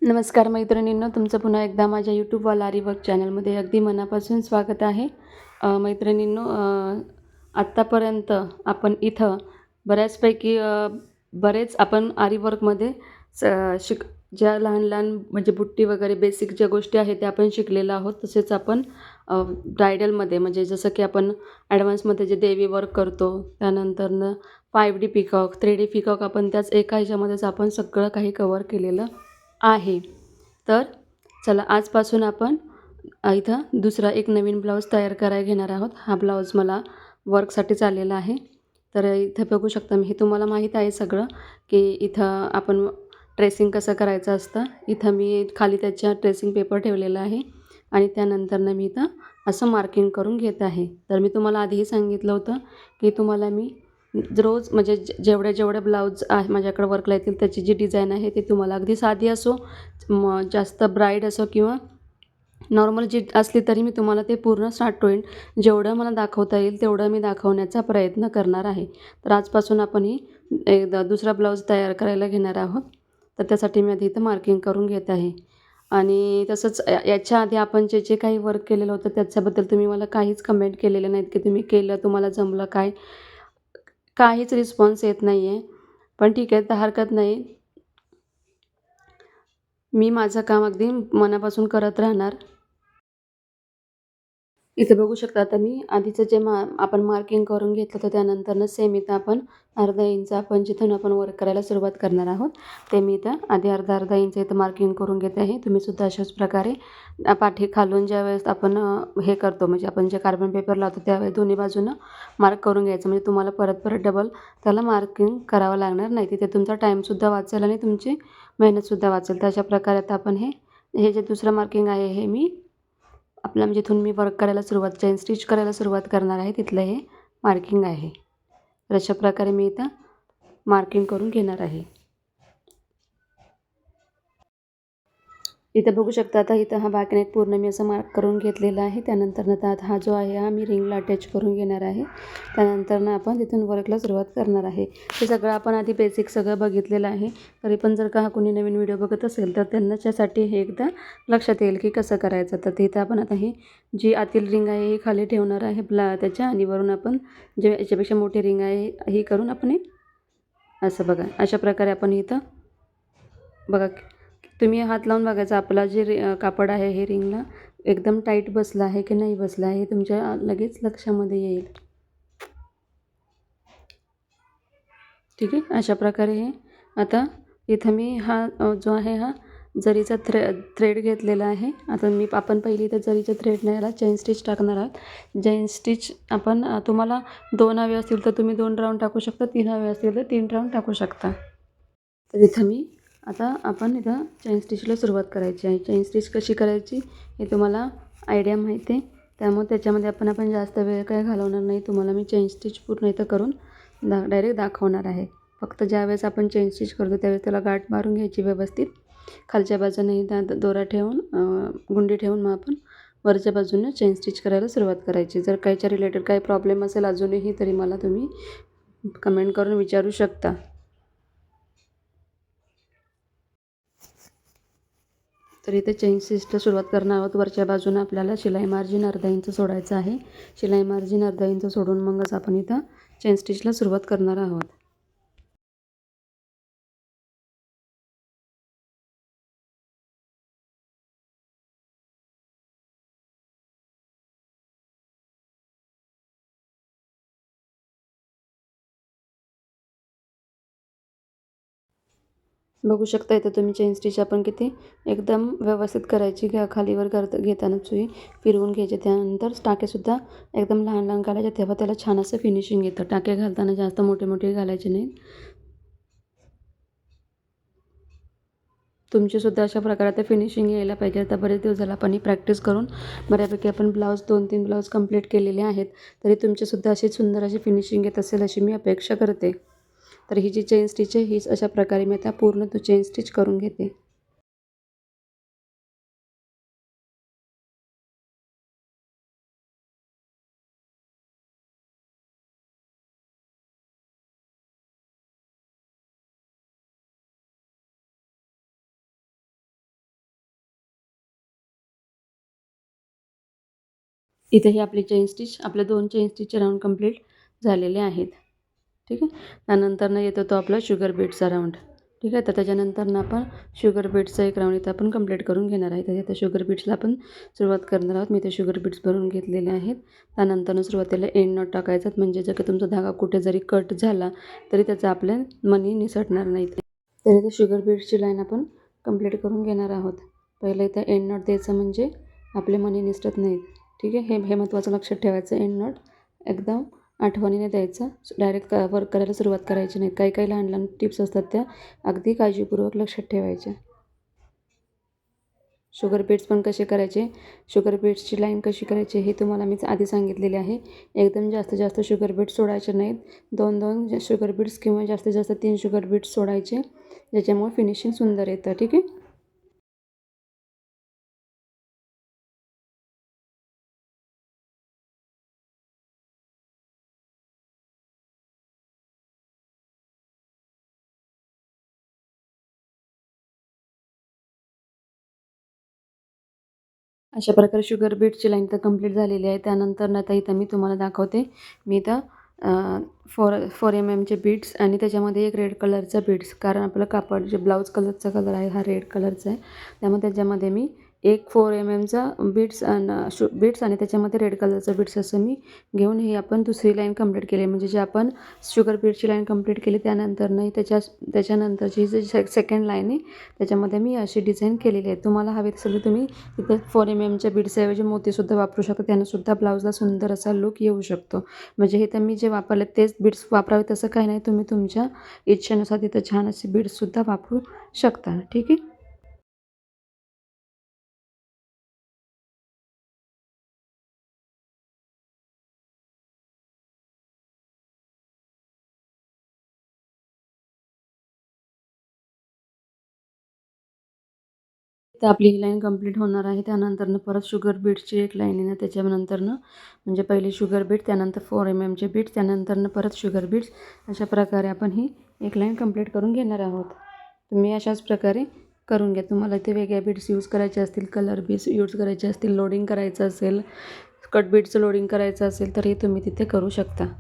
नमस्कार मैत्रिणींनो, तुमचं पुन्हा एकदा माझ्या यूट्यूबवाला आरीवर्क चॅनलमध्ये अगदी मनापासून स्वागत आहे. मैत्रिणींनो, आत्तापर्यंत आपण इथं बऱ्याचपैकी बरेच आपण आरीवर्कमध्ये स शिक ज्या लहान-लहान म्हणजे बुट्टी वगैरे बेसिक ज्या गोष्टी आहेत त्या आपण शिकलेलो आहोत. तसेच आपण ब्रायडलमध्ये म्हणजे जसं की आपण ॲडव्हान्समध्ये जे देवी वर्क करतो, त्यानंतरनं 5D पिकॉक, 3D पिकॉक आपण त्याच एका ह्याच्यामध्येच आपण सगळं काही कव्हर केलेलं आहे. तर चला आजपासून आपण इथं दुसरा एक नवीन ब्लाऊज तयार करायला घेणार आहोत. हा ब्लाऊज मला वर्कसाठीच आलेला आहे. तर इथं बघू शकता हे तुम्हाला माहीत आहे सगळं, की इथं आपण ट्रेसिंग कसं करायचं असतं. इथं मी खाली त्याच्या ट्रेसिंग पेपर ठेवलेला आहे आणि त्यानंतरनं मी इथं असं मार्किंग करून घेत आहे. तर मी तुम्हाला आधीही सांगितलं होतं, की तुम्हाला मी रोज म्हणजे जेवढे ब्लाऊज माझ्याकडे वर्कला येतील त्याची जी डिझाईन आहे ती तुम्हाला अगदी साधी असो, जास्त ब्राईड असो किंवा नॉर्मल जी असली तरी मी तुम्हाला ते पूर्ण स्टार्ट टू एंड जेवढं मला दाखवता येईल तेवढं मी दाखवण्याचा प्रयत्न करणार आहे. तर आजपासून आपण ही एकदा दुसरा ब्लाऊज तयार करायला घेणार आहोत. तर त्यासाठी मी आधी इथं मार्किंग करून घेत आहे. आणि तसंच याच्या आधी आपण जे काही वर्क केलेलं होतं त्याच्याबद्दल तुम्ही मला काहीच कमेंट केलेले नाहीत, की तुम्ही केलं, तुम्हाला जमलं काय? काहीच रिस्पॉन्स येत नाही आहे. पण ठीक आहे, तर हरकत नाही. मी माझं काम अगदी मनापासून करत राहणार. इथे बघू शकता आता मी आधीचं जे आपण मार्किंग करून घेतलं होतं त्यानंतरनं सेम इथं आपण अर्धा इंच आपण जिथून आपण वर्क करायला सुरुवात करणार आहोत ते मी इथं आधी अर्धा इंच इथं मार्किंग करून घेते आहे. तुम्हीसुद्धा अशाच प्रकारे पाठी खालून ज्यावेळेस आपण हे करतो म्हणजे आपण जे कार्बन पेपर लावतो त्यावेळेस दोन्ही बाजूनं मार्क करून घ्यायचं म्हणजे तुम्हाला परत परत डबल त्याला मार्किंग करावं लागणार नाही. तिथे तुमचा टाईमसुद्धा वाचेल आणि तुमची मेहनतसुद्धा वाचेल. तर अशा प्रकारे आता आपण हे जे दुसरं मार्किंग आहे हे मी आपल्या जिथून मी वर्क करायला चेन स्टिच करायला सुरुवात करणार आहे तिथलं हे मार्किंग आहे. तर अशा प्रकारे मी इथं मार्किंग करून घेणार आहे. इथं बघू शकता आता इथं हा बॅक नेक पूर्ण मी असं मार्क करून घेतलेला आहे. त्यानंतरनं आता हा जो आहे हा मी रिंगला अटॅच करून घेणार आहे. त्यानंतरनं आपण तिथून वर्कला सुरुवात करणार आहे. हे सगळं आपण आधी बेसिक सगळं बघितलेलं आहे. तरी पण जर का हा कोणी नवीन व्हिडिओ बघत असेल तर त्यांच्यासाठी हे एकदा लक्षात येईल की कसं करायचं. तर तिथं आपण आता ही जी आतील रिंग आहे ही खाली ठेवणार आहे त्याच्या आणि वरून आपण जे याच्यापेक्षा मोठी रिंग आहे ही करून आपण असं बघा अशा प्रकारे आपण इथं बघा तुम्ही हात लावून बघायचा आपला जे कापड आहे हे रिंगला एकदम टाईट बसलं आहे की नाही बसलं आहे हे तुमच्या लगेच लक्षामध्ये येईल. ठीक आहे, अशा प्रकारे हे आता इथं मी हा जो आहे हा जरीचा थ्रेड घेतलेला आहे. आता आपण पहिली इथं जरीच्या थ्रेडने याला चेन स्टिच टाकणार आहोत. चेन स्टिच आपण तुम्हाला 2 हवे असतील तर तुम्ही 2 राऊंड टाकू शकता, 3 हवे असतील तर 3 राऊंड टाकू शकता. तर इथं मी आता आपण इथं चेन स्टिचला सुरुवात करायची आहे. चेन स्टिच कशी करायची हे तुम्हाला आयडिया माहिती आहे. त्यामुळे त्याच्यामध्ये आपण जास्त वेळ काय घालवणार नाही. तुम्हाला मी चेन स्टिच पूर्ण इथं करून डायरेक्ट दाखवणार आहे. फक्त ज्यावेळेस आपण चेन स्टिच करतो त्यावेळेस त्याला गाठ मारून घ्यायची व्यवस्थित. खालच्या बाजूने दोरा ठेवून गुंडी ठेवून मग आपण वरच्या बाजूने चेन स्टिच करायला सुरुवात करायची. जर काहीच्या रिलेटेड काही प्रॉब्लेम असेल अजूनही तरी मला तुम्ही कमेंट करून विचारू शकता. तर इथे चेन स्टिचला सुरुवात करणार आहोत. वरच्या बाजूनं आपल्याला शिलाई मार्जिन अर्धा इंच सोडायचं आहे. शिलाई मार्जिन अर्धा इंच सोडून मगच आपण इथं चेन स्टिचला सुरुवात करणार आहोत. बघू शकता इथं तुम्ही चेन स्टिच आपण किती एकदम व्यवस्थित करायची खालीवर घेताना सुई फिरवून घ्यायचे. त्यानंतर टाकेसुद्धा एकदम लहान लहान घालायचे तेव्हा त्याला छान असं फिनिशिंग येतं. टाके घालताना जास्त मोठे मोठे घालायचे नाहीत. तुमचीसुद्धा अशा प्रकारे आता फिनिशिंग यायला पाहिजे. आता बरेच दिवस झाला आपण ही प्रॅक्टिस करून बऱ्यापैकी आपण ब्लाऊज 2-3 ब्लाऊज कंप्लीट केलेले आहेत. तरी तुमचीसुद्धा अशी सुंदर अशी फिनिशिंग येत असेल अशी मी अपेक्षा करते. तर ही जी चेन स्टिच आहे हीच अशा प्रकारे मी आता पूर्ण चेन स्टिच करून घेते. इथे ही आपली चेन स्टिच, आपले 2 चेन स्टिचचे राऊंड कंप्लीट झालेले आहेत. ठीक आहे. त्यानंतरनं येतो तो आपला शुगर बीटचा राऊंड. ठीक आहे. तर त्याच्यानंतरनं आपण शुगर बीट्सचा एक राऊंड इथं आपण कंप्लीट करून घेणार आहे. तर इथं शुगर बीट्सला आपण सुरुवात करणार आहोत. मी ते शुगर बीट्स भरून घेतलेले आहेत. त्यानंतरनं सुरुवातीला एंड नॉट टाकायचा, म्हणजे जर का तुमचा धागा कुठे जरी कट झाला तरी त्याचा आपल्या मणी निसटणार नाहीत. तर इथे शुगर बीट्सची लाईन आपण कंप्लीट करून घेणार आहोत. पहिलं इथं एंड नॉट द्यायचं, म्हणजे आपले मणी निसटत नाहीत. ठीक आहे. हे महत्त्वाचं लक्षात ठेवायचं. एंड नॉट एकदम आठवणीने द्यायचं. डायरेक्ट वर्क करायला सुरुवात करायची नाही. काही काही लहान लहान टिप्स असतात, त्या अगदी काळजीपूर्वक लक्षात ठेवायच्या. शुगर बीट्स पण कसे करायचे, शुगर बीट्सची लाईन कशी करायची हे तुम्हाला मी आधी सांगितलेले आहे. एकदम जास्तीत जास्त शुगर बीट्स सोडायचे नाहीत. 2-2 शुगर बीट्स किंवा जास्तीत जास्त 3 शुगर बीट्स सोडायचे, ज्याच्यामुळे फिनिशिंग सुंदर येतं. ठीक आहे. अशा प्रकारे शुगर बीटची लाईन तर कंप्लीट झालेली आहे. त्यानंतर आता इथं मी तुम्हाला दाखवते. मी इथं 4 एमचे बीड्स आणि त्याच्यामध्ये एक रेड कलरचा बीड्स, कारण आपलं कापड जे ब्लाऊज कलरचा कलर आहे हा रेड कलरचा आहे. त्यामुळे त्याच्यामध्ये मी एक 4 एमचा बीड्स बीड्स आणि त्याच्यामध्ये रेड कलरचा बीड्स असं मी घेऊन ही आपण दुसरी लाईन कंप्लीट केली. म्हणजे जे आपण शुगर बीटची लाईन कंप्लीट केली त्यानंतरनं त्याच्यानंतरची जी सेकंड लाईन आहे त्याच्यामध्ये मी अशी डिझाईन केलेली आहे. तुम्हाला हवी असेल तर तुम्ही तिथे 4 एमच्या बीड्सऐवजी मोतीसुद्धा वापरू शकता. त्यानंसुद्धा ब्लाऊजला सुंदर असा लूक येऊ शकतो. म्हणजे इथं मी जे वापरले तेच बीड्स वापरावे तसं काही नाही. तुम्ही तुमच्या इच्छेनुसार तिथं छान असे बीड्ससुद्धा वापरू शकता. ठीक आहे. तर आपली ही लाईन कंप्लीट होणार आहे. त्यानंतरनं परत शुगर बीट्सची एक लाईन येणार. त्याच्यानंतरनं म्हणजे पहिली शुगर बीट, त्यानंतर 4 एमचे बीट्स, त्यानंतरनं परत शुगर बीट्स. अशा प्रकारे आपण ही एक लाईन कंप्लीट करून घेणार आहोत. तुम्ही अशाच प्रकारे करून घ्या. तुम्हाला इथे वेगळ्या बीट्स यूज करायचे असतील, कलर बीट्स यूज करायचे असतील, लोडिंग करायचं असेल, कट बीट्सचं लोडिंग करायचं असेल तर हे तुम्ही तिथे करू शकता.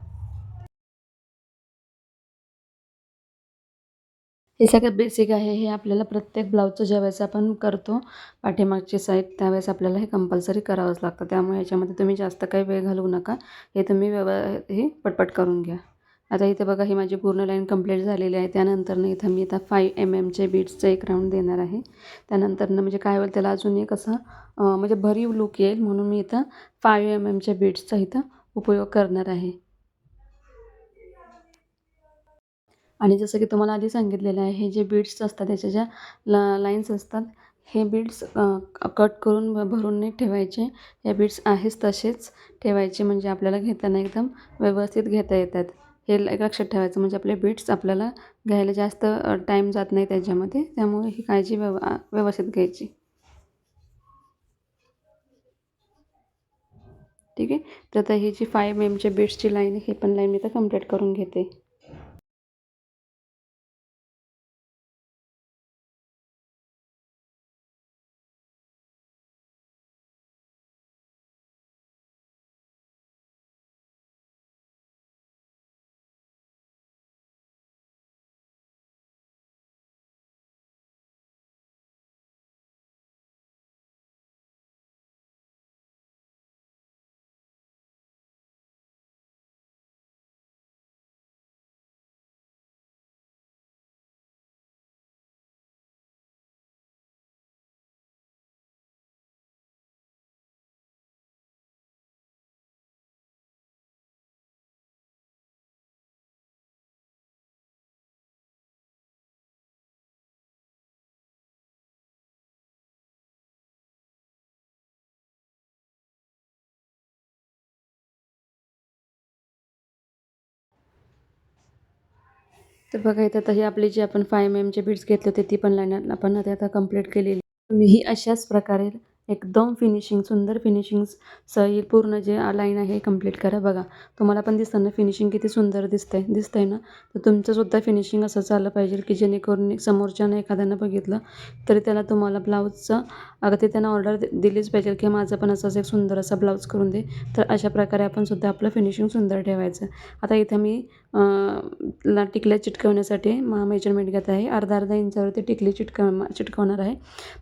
हे सगळं बेसिक आहे. हे आपल्याला प्रत्येक ब्लाऊजचं ज्यावेळेस आपण करतो पाठीमागची साईड, त्यावेळेस आपल्याला हे कंपल्सरी करावंच लागतं. त्यामुळे याच्यामध्ये तुम्ही जास्त काही वेळ घालवू नका. हे तुम्ही हे पटपट करून घ्या. आता इथे बघा, ही माझी पूर्ण लाईन कंप्लीट झालेली आहे. त्यानंतरनं इथं मी 5 एमचे बीट्सचं एक राऊंड देणार आहे. त्यानंतरनं म्हणजे काय होईल, त्याला अजून एक असा म्हणजे भरीव लूक येईल, म्हणून मी इथं 5 एमच्या बीट्सचा इथं उपयोग करणार आहे. आणि जसं की तुम्हाला आधी सांगितलेलं आहे, हे जे बीड्स असतात त्याच्या ज्या लाईन्स असतात, हे बीड्स कट करून भरून नाही ठेवायचे. हे बीड्स आहेच तसेच ठेवायचे, म्हणजे आपल्याला घेताना एकदम व्यवस्थित घेता येतात. हे लक्षात ठेवायचं, म्हणजे आपले बीड्स आपल्याला घ्यायला जास्त टाईम जात नाही त्याच्यामध्ये. त्यामुळे ही काळजी व्यवस्थित घ्यायची. ठीक आहे. तर आता ही जी 5 एमच्या बीड्सची लाईन आहे, ही पण लाईन मी आता कंप्लीट करून घेते. तर बघा, इथं आता ही आपली जी आपण 5 एमचे बीड्स घेतले होते ती पण लाईन आपण आता कंप्लीट केलेली. तुम्ही ही अशाच प्रकारे एकदम फिनिशिंग, सुंदर फिनिशिंग सही पूर्ण जे लाईन आहे कंप्लीट करा. बघा तुम्हाला पण दिसतं ना फिनिशिंग किती सुंदर दिसतंय ना. तर तुमचंसुद्धा फिनिशिंग असंच आलं पाहिजे की जेणेकरून समोरच्यानं एखाद्यानं बघितलं तरी त्याला तुम्हाला ब्लाऊजचं अगदी त्यांना ऑर्डर दिलीच पाहिजे की माझं पण असंच एक सुंदर असा ब्लाऊज करून दे. तर अशा प्रकारे आपण सुद्धा आपलं फिनिशिंग सुंदर ठेवायचं. आता इथं मी टिकल्या चिटकवण्यासाठी मेजरमेंट घेत आहे. अर्धा इंचावरती टिकली चिटकवणार आहे.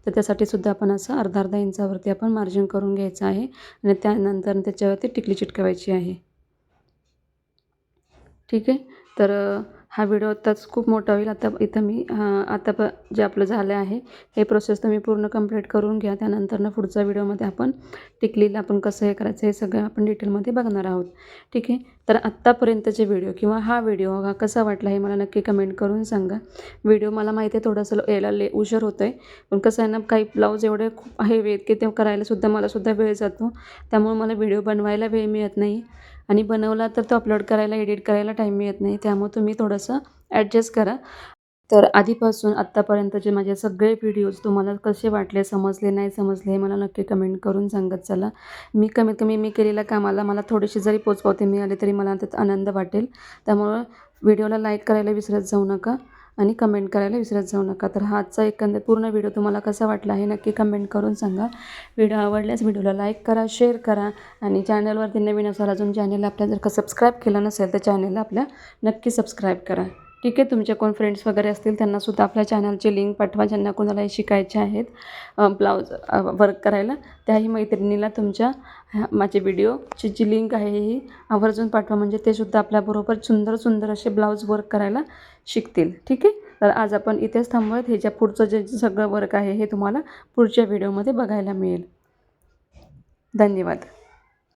तर त्यासाठी सुद्धा आपण असं अर्धा इंचावरती आपण मार्जिन करून घ्यायचं आहे आणि त्यानंतर त्याच्यावरती टिकली चिटकवायची आहे. ठीक आहे. तर हा व्हिडिओ आत्ताच खूप मोठा होईल. आता इथं मी जे आपलं झालं आहे हे प्रोसेस तुम्ही पूर्ण कंप्लीट करून घ्या. त्यानंतर पुढच्या व्हिडिओमध्ये आपण टिकलीला आपण कसं हे करायचं हे सगळं आपण डिटेलमध्ये बघणार आहोत. ठीक आहे. तर आत्तापर्यंतचे व्हिडिओ किंवा हा व्हिडिओ कसा वाटला हे मला नक्की कमेंट करून सांगा. व्हिडिओ मला माहिती आहे थोडंसं यायला उशीर होतो आहे. पण कसं आहे ना काही ब्लाऊज एवढे खूप हेवी आहेत की ते करायला मला वेळ जातो. त्यामुळे मला व्हिडिओ बनवायला वेळ मिळत नाही आणि बनवला तर तो अपलोड करायला, एडिट करायला टाईम मिळत नाही. त्यामुळे तुम्ही थोडंसं ॲडजस्ट करा. तर आधीपासून आत्तापर्यंतचे माझे सगळे व्हिडिओज तुम्हाला कसे वाटले, समजले, नाही समजले हे मला नक्की कमेंट करून सांगत चला. कमीत कमी मी केलेल्या कामाला मला थोडीशी जरी पोचपावती मिळाली तरी मला त्यात आनंद वाटेल. त्यामुळं व्हिडिओला लाईक करायला विसरत जाऊ नका आणि कमेंट करायला विसरत जाऊ नका. तर हा आजचा एकंदर पूर्ण व्हिडिओ तुम्हाला कसा वाटला हे नक्की कमेंट करून सांगा. व्हिडिओ आवडल्यास व्हिडिओला लाईक करा, शेअर करा आणि चॅनलवरती नवीन असाल अजून चॅनलला आपल्या जर का सबस्क्राईब केलं नसेल तर चॅनलला आपल्या नक्की सबस्क्राईब करा. ठीक आहे. तुमचे कोण फ्रेंड्स वगैरे असतील त्यांनासुद्धा आपल्या चॅनलची लिंक पाठवा ज्यांना कोणाला शिकायचे आहेत ब्लाऊज वर्क करायला. त्याही मैत्रिणीला तुमच्या माझे व्हिडिओची जी लिंक आहे ही आवर्जून पाठवा म्हणजे ते सुद्धा आपल्याबरोबर सुंदर असे ब्लाऊज वर्क करायला शिकतील. ठीक आहे. तर आज आपण इथेच थांबवूयात. ह्याच्या पुढचं जे सगळं वर्क आहे हे तुम्हाला पुढच्या व्हिडिओमध्ये बघायला मिळेल. धन्यवाद.